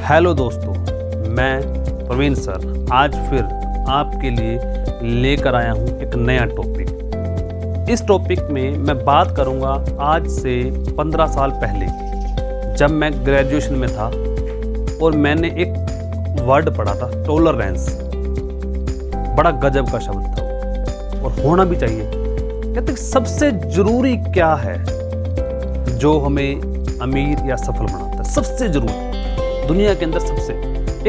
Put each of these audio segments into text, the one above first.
Hello दोस्तों, मैं Praveen sir आज फिर आपके लिए लेकर आया हूँ एक नया टॉपिक। इस टॉपिक में मैं बात करूँगा आज से 15 साल पहले की, जब मैं ग्रेजुएशन में था और मैंने एक वर्ड पढ़ा था टॉलरेंस। बड़ा गजब का शब्द था और होना भी चाहिए। कहते हैं सबसे ज़रूरी क्या है जो हमें अमीर या सफल बनाता है। सबसे ज़रूरी दुनिया के अंदर सबसे,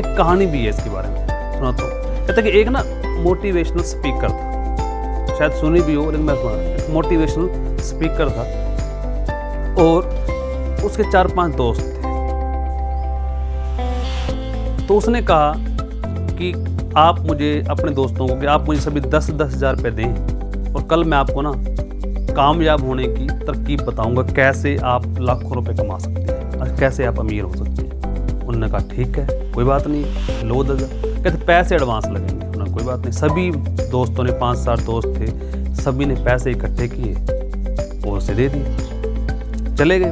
एक कहानी भी है इसके बारे में, सुना तो। कहते कि एक ना मोटिवेशनल स्पीकर था, शायद सुनी भी हो, लेकिन मैं सुना। एक मोटिवेशनल स्पीकर था और उसके 4-5 दोस्त थे। तो उसने कहा कि आप मुझे, अपने दोस्तों को, कि आप मुझे सभी 10-10 हज़ार रुपये दें और कल मैं आपको ना कामयाब होने की तरकीब बताऊंगा, कैसे आप लाखों रुपए कमा सकते हैं और कैसे आप अमीर हो सकते हैं। उन्होंने कहा ठीक है, कोई बात नहीं, लो 10 हज़ार। कहते पैसे एडवांस लगेंगे। उन्होंने कोई बात नहीं। सभी दोस्तों ने, 5-7 दोस्त थे, सभी ने पैसे इकट्ठे किए और उसे दे दिए, चले गए।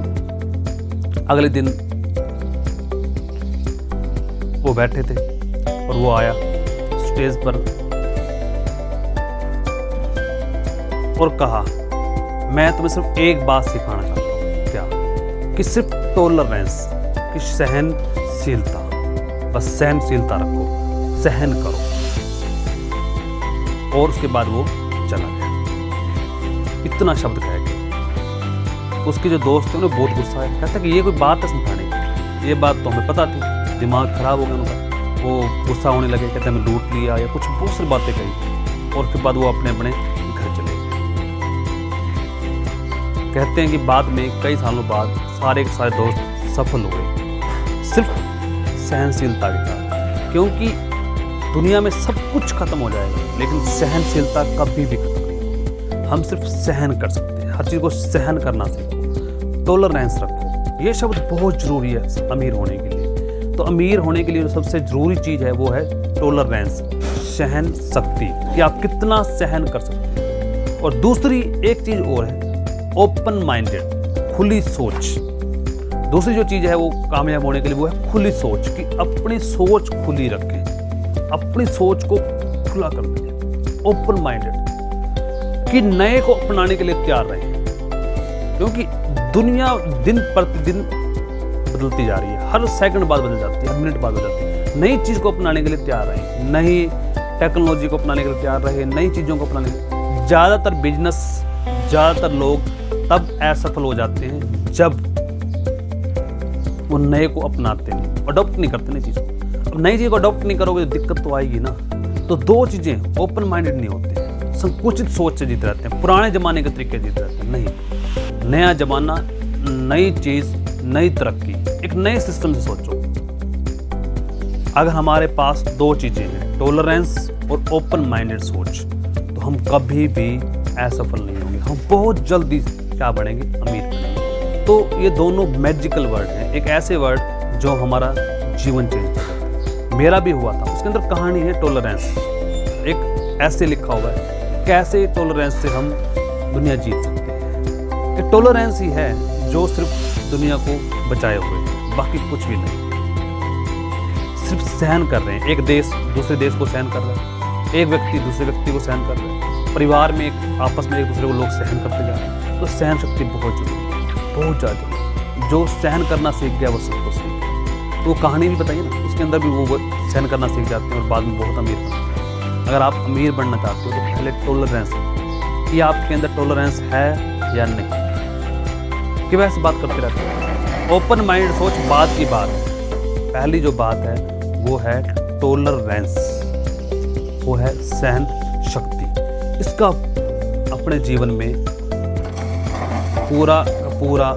अगले दिन वो बैठे थे और वो आया स्टेज पर और कहा, मैं तुम्हें सिर्फ एक बात सिखाना चाहता हूँ। क्या? कि सिर्फ टॉलरेंस, कि सहनशीलता, बस सहनशीलता रखो, सहन करो। और उसके बाद वो चला गया। इतना शब्द कह के उसके जो दोस्त थे उन्हें बहुत गुस्सा आया। कहता कि ये कोई बात है समझाने की, ये बात तो हमें पता थी। दिमाग खराब हो गया उनका, वो गुस्सा होने लगे। कहते हमें लूट लिया या कुछ बहुत सारी बातें कही और उसके बाद वो अपने अपने घर चले गए। कहते हैं कि बाद में कई सालों बाद सारे के सारे दोस्त सफल हुए, सिर्फ सहनशीलता के कारण। क्योंकि दुनिया में सब कुछ खत्म हो जाएगा लेकिन सहनशीलता कभी भी खत्म नहीं होगी। हम सिर्फ सहन कर सकते हैं, हर चीज़ को सहन करना सीखो, टॉलरेंस रखो। ये शब्द बहुत ज़रूरी है अमीर होने के लिए। तो अमीर होने के लिए जो सबसे ज़रूरी चीज़ है वो है टॉलरेंस, सहन शक्ति, कि आप कितना सहन कर सकते हैं। और दूसरी एक चीज़ और है, ओपन माइंडेड, खुली सोच। दूसरी जो चीज़ है वो कामयाब होने के लिए वो है खुली सोच, कि अपनी सोच खुली रखें, अपनी सोच को खुला कर दें, ओपन माइंडेड, कि नए को अपनाने के लिए तैयार रहें। क्योंकि दुनिया दिन प्रतिदिन बदलती जा रही है, हर सेकंड बाद बदल जाती है, हर मिनट बाद बदल जाती है। नई चीज़ को अपनाने के लिए तैयार रहें, नई टेक्नोलॉजी को अपनाने के लिए तैयार रहें, नई चीज़ों को अपनाने के लिए। ज़्यादातर बिजनेस, ज़्यादातर लोग तब असफल हो जाते हैं जब वो नए को अपनाते नहीं, अडॉप्ट नहीं करते नई चीज़ को। अब नई चीज़ को अडॉप्ट नहीं करोगे तो दिक्कत तो आएगी ना। तो दो चीज़ें, ओपन माइंडेड नहीं होते, संकुचित सोच से जीत रहते हैं, पुराने ज़माने के तरीके जीत रहते हैं। नहीं, नया ज़माना, नई चीज़, नई तरक्की, एक नए सिस्टम से सोचो। अगर हमारे पास दो चीज़ें हैं, टॉलरेंस और ओपन माइंडेड सोच, तो हम कभी भी असफल नहीं होंगे। हम बहुत जल्दी क्या बढ़ेंगे? अमीर बनेंगे। तो ये दोनों मैजिकल वर्ड हैं, एक ऐसे वर्ड जो हमारा जीवन चेंज कर सकता है। मेरा भी हुआ था। उसके अंदर कहानी है टॉलरेंस। एक ऐसे लिखा हुआ है, कैसे टॉलरेंस से हम दुनिया जीत सकते हैं। कि टॉलरेंस ही है जो सिर्फ दुनिया को बचाए हुए है, बाकी कुछ भी नहीं। सिर्फ सहन कर रहे हैं, एक देश दूसरे देश को सहन कर रहा है, एक व्यक्ति दूसरे व्यक्ति को सहन कर रहा है, परिवार में आपस में एक दूसरे को लोग सहन करते जा रहे हैं। तो सहन शक्ति बहुत जरूरी है, बहुत ज़्यादा। जो सहन करना सीख गया वो सबको सीख गया। तो कहानी भी बताइए ना, उसके अंदर भी वो सहन करना सीख जाते हैं और बाद में बहुत अमीर बनते हैं। अगर आप अमीर बनना चाहते हो तो पहले टॉलरेंस, कि आपके अंदर टॉलरेंस है या नहीं, कि वैसे बात करते रहते हैं। ओपन माइंड सोच बाद की बात है, पहली जो बात है वो है टॉलरेंस, वो है सहन शक्ति। इसका अपने जीवन में पूरा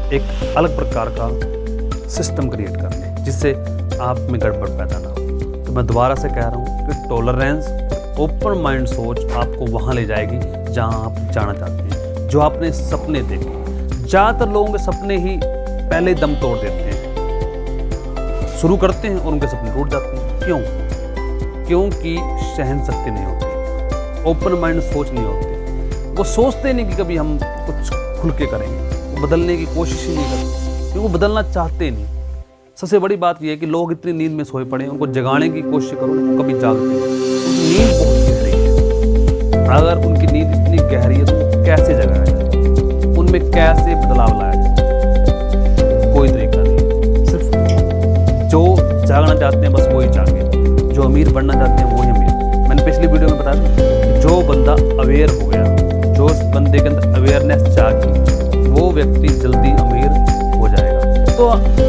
एक अलग प्रकार का सिस्टम क्रिएट कर लें जिससे आप में गड़बड़ पैदा ना हो। तो मैं दोबारा से कह रहा हूँ कि टॉलरेंस, ओपन माइंड सोच आपको वहाँ ले जाएगी जहाँ आप जाना चाहते हैं, जो आपने सपने देखे। ज़्यादातर लोगों के सपने ही पहले दम तोड़ देते हैं, शुरू करते हैं और उनके सपने टूट जाते हैं। क्यों? क्योंकि सहन शक्ति नहीं होती, ओपन माइंड सोच नहीं होती। वो सोचते नहीं कि कभी हम कुछ खुल के करेंगे, वो बदलने की कोशिश ही नहीं करते। क्योंकि वो बदलना चाहते नहीं। सबसे बड़ी बात यह है कि लोग इतनी नींद में सोए पड़े हैं, उनको जगाने की कोशिश करो वो कभी जागते नहीं। उनकी नींद बहुत गहरी है, अगर उनकी नींद इतनी गहरी है तो वो कैसे जगाया जाए, उनमें कैसे बदलाव लाया जाए, कोई तरीका नहीं। सिर्फ जो जागना चाहते हैं बस वही जागे, जो अमीर बनना चाहते हैं वही अमीर। मैंने पिछली वीडियो में बताया कि जो बंदा अवेयर हो गया, जो उस बंदे के अंदर अवेयरनेस जागी, वो व्यक्ति जल्दी अमीर हो जाएगा। तो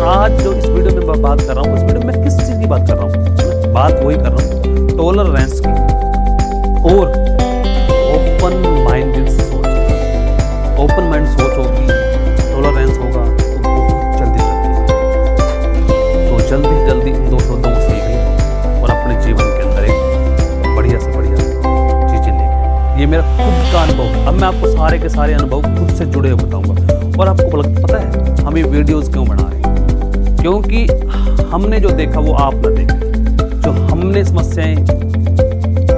आज जो इस वीडियो में मैं बात कर रहा हूँ, उस वीडियो में मैं किस चीज़ की बात कर रहा हूँ, बात वही कर रहा हूँ टॉलरेंस की और ओपन माइंडेड सोच। ओपन माइंड सोच होगी, टॉलरेंस होगा तो बहुत जल्दी लगती। तो जल्दी जल्दी इन दो शब्दों को सीख लें और अपने जीवन के अंदर एक बढ़िया से बढ़िया चीज़ें लेके। ये मेरा खुद का अनुभव है। अब मैं आपको सारे के सारे अनुभव खुद से जुड़े हुए बताऊंगा। और आपको पता है हम ये वीडियोस क्यों बना रहे हैं? क्योंकि हमने जो देखा वो आप ना देखें, जो हमने समस्याएं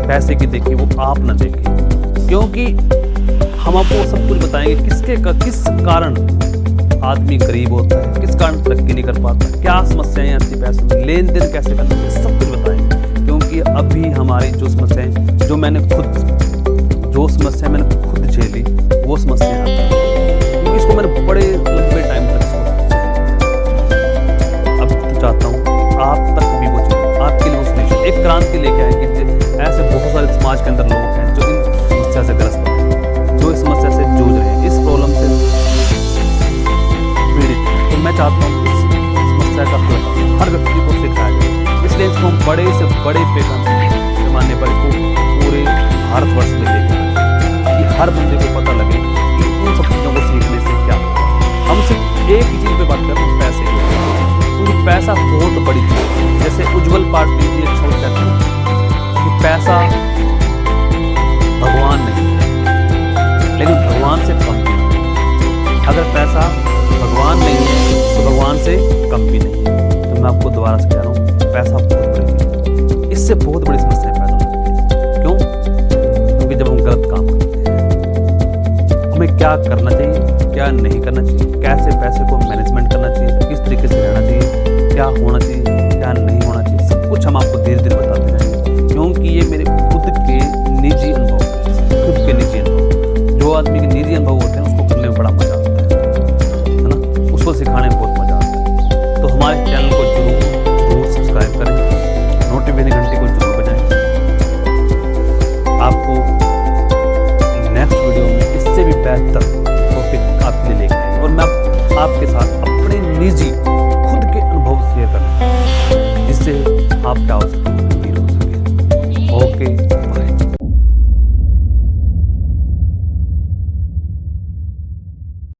पैसे की देखी वो आप ना देखें। क्योंकि हम आपको सब कुछ बताएंगे किस कारण आदमी गरीब होता है, किस कारण तरक्की नहीं कर पाता, क्या समस्याएं आती पैसे में, लेन देन कैसे करते हैं, सब कुछ बताएंगे। क्योंकि अभी हमारी जो समस्याएं जो समस्या मैंने खुद झेली वो समस्याएं आती हैं, क्योंकि इसको मैंने बड़े लंबे टाइम तक अब तो चाहता हूँ आप तक भी वो चीज़ आपके लिए उस एक क्रांति लेके आए कि ऐसे बहुत सारे समाज के अंदर लोग हैं जो इन समस्या से ग्रस्त हैं, जो इस समस्या से जूझ रहे हैं, इस प्रॉब्लम से पीड़ित हैं। तो मैं चाहता हूँ इस समस्या का हल हर व्यक्ति को सिखाया जाए। इसलिए इसको हम बड़े से बड़े पैमाने पर पूरे भारतवर्ष में लेकर कि हर बंदे को पता लगे कि इन सब चीज़ों को सीखने से क्या होगा। हम सिर्फ एक ही चीज़ पे बात कर रहे हैं, पैसे की, क्योंकि पैसा बहुत बड़ी चीज़ है। जैसे उज्ज्वल पार्टी जी एक शब्द कहते हैं कि पैसा भगवान नहीं है, लेकिन भगवान से कम भी नहीं। अगर पैसा भगवान नहीं है तो भगवान से कम भी नहीं है। तो मैं आपको दोबारा से कह रहा हूँ पैसा बहुत बड़ी चीज़ है, इससे बहुत बड़ी समस्याएं पैदा होती है। क्यों? क्योंकि जब हम गलत काम करते हैं, हमें क्या करना चाहिए, क्या नहीं करना चाहिए, कैसे पैसे को मैनेजमेंट करना चाहिए, किस तरीके से रहना चाहिए, क्या होना चाहिए, क्या नहीं होना चाहिए, सब कुछ हम आपको धीरे धीरे बताते रहेंगे। क्योंकि ये मेरे खुद के निजी अनुभव हैं, खुद के निजी अनुभव। जो आदमी के निजी अनुभव होते हैं उसको करने में बड़ा मजा आता है ना, उसको सिखाने में बहुत मजा आता है। तो हमारे चैनल को जरूर सब्सक्राइब करें, नोटिफिकेशन घंटे को जरूर बजाएं। आपको नेक्स्ट वीडियो में इससे भी बेहतर टॉपिक आपके लिए लेकर आएंगे और मैं आपके साथ अपने निजी खुद के अनुभव शेयर करूँ, जिससे आप क्या हो सकते हैं।